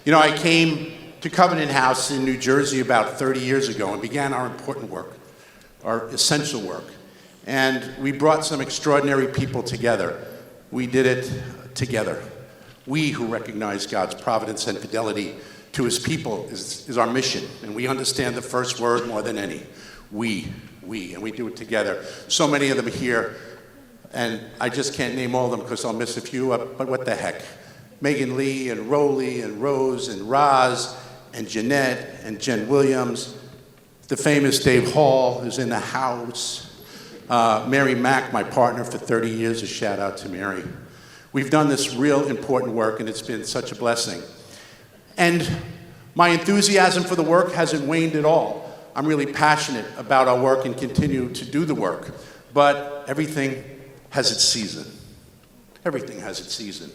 You know, I came to Covenant House in New Jersey about 30 years ago and began our important work, our essential work. And we brought some extraordinary people together. We did it together. We who recognize God's providence and fidelity to his people is our mission. And we understand the first word more than any. We, and we do it together. So many of them here, and I just can't name all of them because I'll miss a few, but what the heck. Megan Lee and Roly and Rose and Roz and Jeanette and Jen Williams, the famous Dave Hall who's in the house, Mary Mack, my partner for 30 years, a shout out to Mary. We've done this real important work and it's been such a blessing. And my enthusiasm for the work hasn't waned at all. I'm really passionate about our work and continue to do the work, but everything has its season. Everything has its season.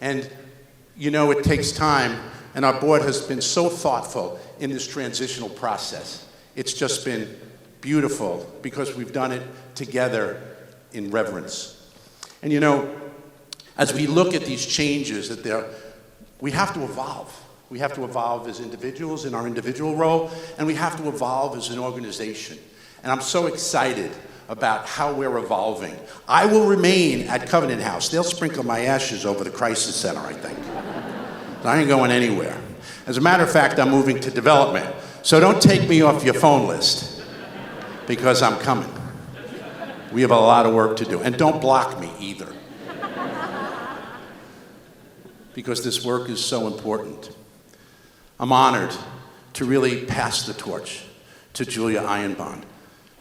And you know, it takes time, and our board has been so thoughtful in this transitional process. It's just been beautiful because we've done it together in reverence. And you know, as we look at these changes, we have to evolve. We have to evolve as individuals in our individual role, and we have to evolve as an organization. And I'm so excited about how we're evolving. I will remain at Covenant House. They'll sprinkle my ashes over the crisis center, I think. I ain't going anywhere. As a matter of fact, I'm moving to development. So don't take me off your phone list, because I'm coming. We have a lot of work to do. And don't block me either, because this work is so important. I'm honored to really pass the torch to Julia Einbond.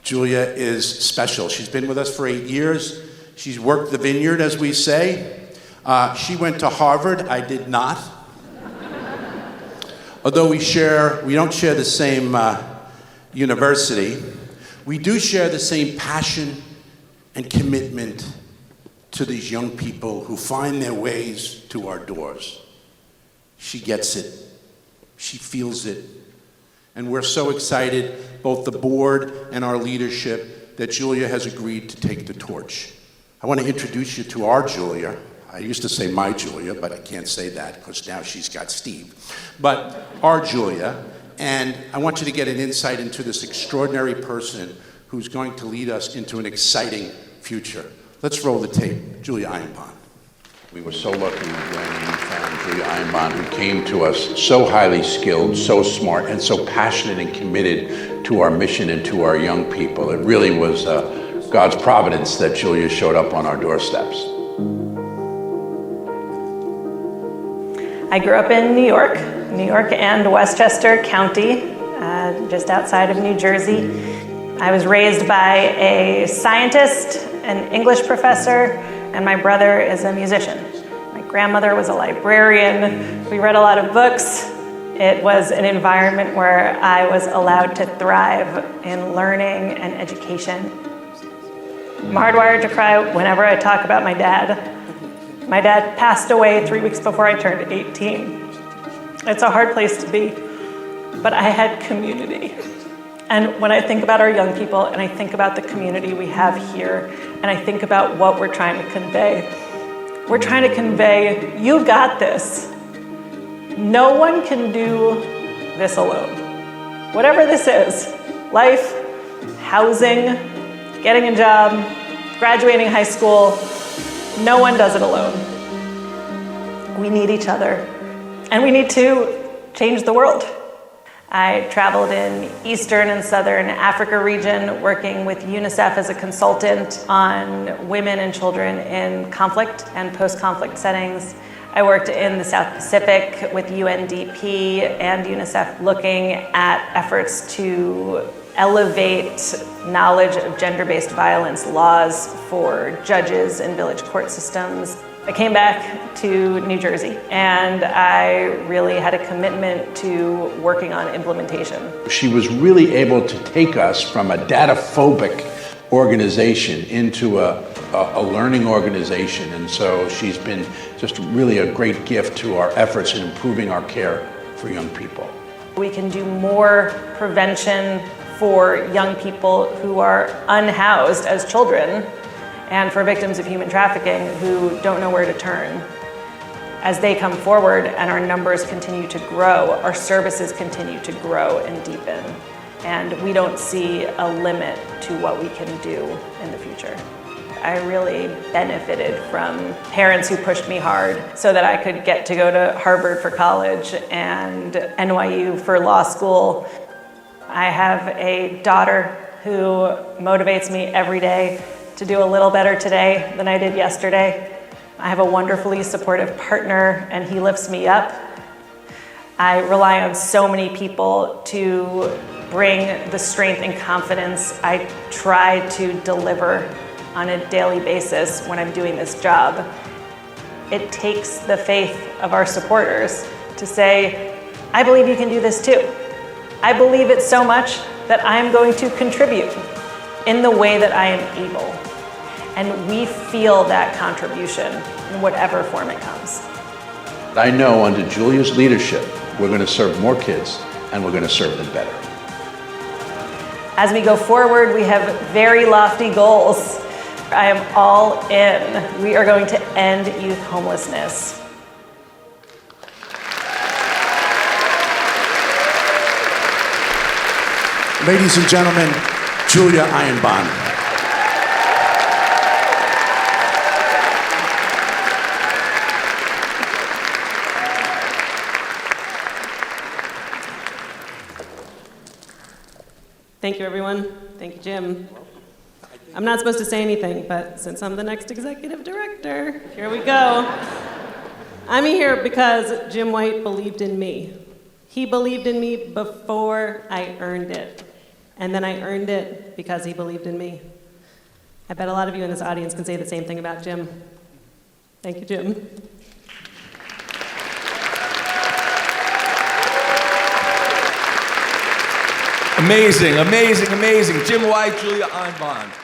Julia is special. She's been with us for 8 years. She's worked the vineyard, as we say. She went to Harvard. I did not. Although we don't share the same university, we do share the same passion and commitment to these young people who find their ways to our doors. She gets it. She feels it. And we're so excited, both the board and our leadership, that Julia has agreed to take the torch. I want to introduce you to our Julia. I used to say my Julia, but I can't say that because now she's got Steve. But our Julia, and I want you to get an insight into this extraordinary person who's going to lead us into an exciting future. Let's roll the tape. Julia Einbond. We were so lucky when we found Julia Einbond, who came to us so highly skilled, so smart, and so passionate and committed to our mission and to our young people. It really was God's providence that Julia showed up on our doorsteps. I grew up in New York and Westchester County, just outside of New Jersey. I was raised by a scientist, an English professor, and my brother is a musician. My grandmother was a librarian. We read a lot of books. It was an environment where I was allowed to thrive in learning and education. I'm hardwired to cry whenever I talk about my dad. My dad passed away 3 weeks before I turned 18. It's a hard place to be, but I had community. And when I think about our young people and I think about the community we have here, and I think about what we're trying to convey, we're trying to convey, you got this. No one can do this alone. Whatever this is, life, housing, getting a job, graduating high school, no one does it alone. We need each other, and we need to change the world. I traveled in Eastern and Southern Africa region working with UNICEF as a consultant on women and children in conflict and post-conflict settings. I worked in the South Pacific with UNDP and UNICEF looking at efforts to elevate knowledge of gender-based violence laws for judges in village court systems. I came back to New Jersey and I really had a commitment to working on implementation. She was really able to take us from a data-phobic organization into a learning organization, and so she's been just really a great gift to our efforts in improving our care for young people. We can do more prevention for young people who are unhoused as children and for victims of human trafficking who don't know where to turn. as they come forward and our numbers continue to grow, our services continue to grow and deepen. And we don't see a limit to what we can do in the future. I really benefited from parents who pushed me hard so that I could get to go to Harvard for college and NYU for law school. I have a daughter who motivates me every day to do a little better today than I did yesterday. I have a wonderfully supportive partner, and he lifts me up. I rely on so many people to bring the strength and confidence I try to deliver on a daily basis when I'm doing this job. It takes the faith of our supporters to say, I believe you can do this too. I believe it so much that I'm going to contribute in the way that I am able. And we feel that contribution in whatever form it comes. I know under Julia's leadership, we're going to serve more kids and we're going to serve them better. As we go forward, we have very lofty goals. I am all in. We are going to end youth homelessness. Ladies and gentlemen, Julia Einbond. Thank you, everyone. Thank you, Jim. I'm not supposed to say anything, but since I'm the next executive director, here we go. I'm here because Jim White believed in me. He believed in me before I earned it. And then I earned it because he believed in me. I bet a lot of you in this audience can say the same thing about Jim. Thank you, Jim. Amazing, amazing, amazing. Jim White, Julia Einbond.